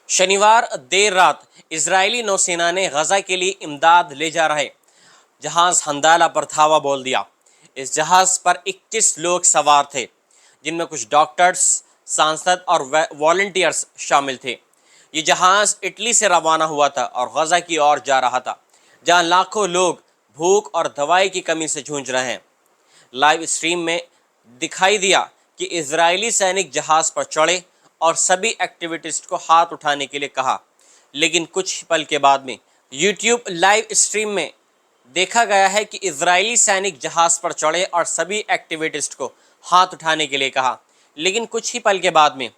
शनिवार देर रात इजरायली नौसेना ने गजा के लिए इमदाद ले जा रहे जहाज हंदाला पर धावा बोल दिया। इस जहाज पर 21 लोग सवार थे, जिनमें कुछ डॉक्टर्स, सांसद और वॉलंटियर्स शामिल थे। ये जहाज इटली से रवाना हुआ था और गजा की ओर जा रहा था, जहां लाखों लोग भूख और दवाई की कमी से जूझ रहे हैं। लाइव स्ट्रीम में दिखाई दिया कि इजरायली सैनिक जहाज पर चढ़े और सभी एक्टिविस्ट को हाथ उठाने के लिए कहा, लेकिन कुछ पल के बाद में यूट्यूब लाइव स्ट्रीम में देखा गया है कि इजरायली सैनिक जहाज पर चढ़े और सभी एक्टिविस्ट को हाथ उठाने के लिए कहा, लेकिन कुछ ही पल के बाद में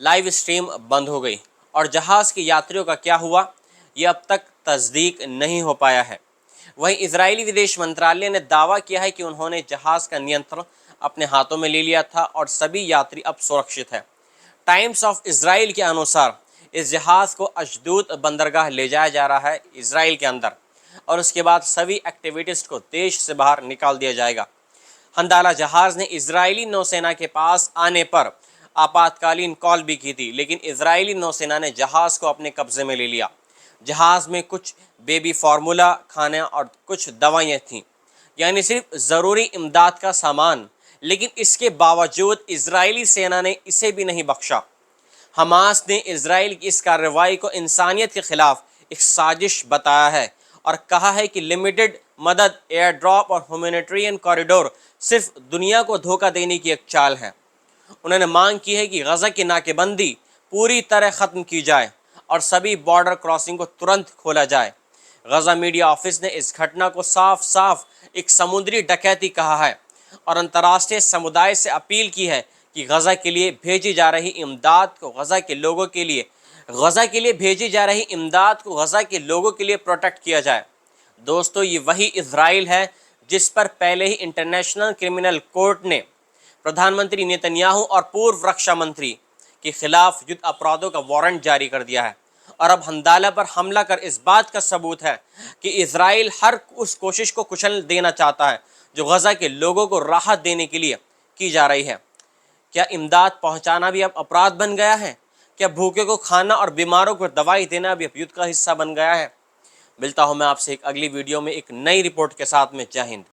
लाइव स्ट्रीम बंद हो गई और जहाज के यात्रियों का क्या हुआ, ये अब तक तस्दीक नहीं हो पाया है। वहीं इजरायली विदेश मंत्रालय ने दावा किया है कि उन्होंने जहाज का नियंत्रण अपने हाथों में ले लिया था और सभी यात्री अब सुरक्षित है। टाइम्स ऑफ इजराइल के अनुसार इस जहाज को अशदूद बंदरगाह ले जाया जा रहा है इजराइल के अंदर, और उसके बाद सभी एक्टिविस्ट को देश से बाहर निकाल दिया जाएगा। हंदाला जहाज ने इजरायली नौसेना के पास आने पर आपातकालीन कॉल भी की थी, लेकिन इजरायली नौसेना ने जहाज को अपने कब्जे में ले लिया। जहाज में कुछ बेबी फार्मूला खाने और कुछ दवाइयाँ थीं, यानी सिर्फ ज़रूरी इमदाद का सामान, लेकिन इसके बावजूद इजरायली सेना ने इसे भी नहीं बख्शा। हमास ने इजराइल की इस कार्रवाई को इंसानियत के खिलाफ एक साजिश बताया है और कहा है कि लिमिटेड मदद, एयर ड्रॉप और ह्यूमैनिटेरियन कॉरिडोर सिर्फ दुनिया को धोखा देने की एक चाल है। उन्होंने मांग की है कि गजा की नाकेबंदी पूरी तरह ख़त्म की जाए और सभी बॉर्डर क्रॉसिंग को तुरंत खोला जाए। गजा मीडिया ऑफिस ने इस घटना को साफ साफ एक समुद्री डकैती कहा है और अंतर्राष्ट्रीय समुदाय से अपील की है कि गजा के लिए भेजी जा रही इमदाद को गजा के लोगों के लिए प्रोटेक्ट किया जाए। दोस्तों, ये वही इजराइल है जिस पर पहले ही इंटरनेशनल क्रिमिनल कोर्ट ने प्रधानमंत्री नेतन्याहू और पूर्व रक्षा मंत्री के खिलाफ युद्ध अपराधों का वारंट जारी कर दिया है, और अब हंदाला पर हमला कर इस बात का सबूत है कि इजराइल हर उस कोशिश को कुचल देना चाहता है जो गजा के लोगों को राहत देने के लिए की जा रही है। क्या इमदाद पहुंचाना भी अब अपराध बन गया है? क्या भूखे को खाना और बीमारों को दवाई देना भी अब युद्ध का हिस्सा बन गया है? मिलता हूं मैं आपसे एक अगली वीडियो में एक नई रिपोर्ट के साथ में। जय हिंद।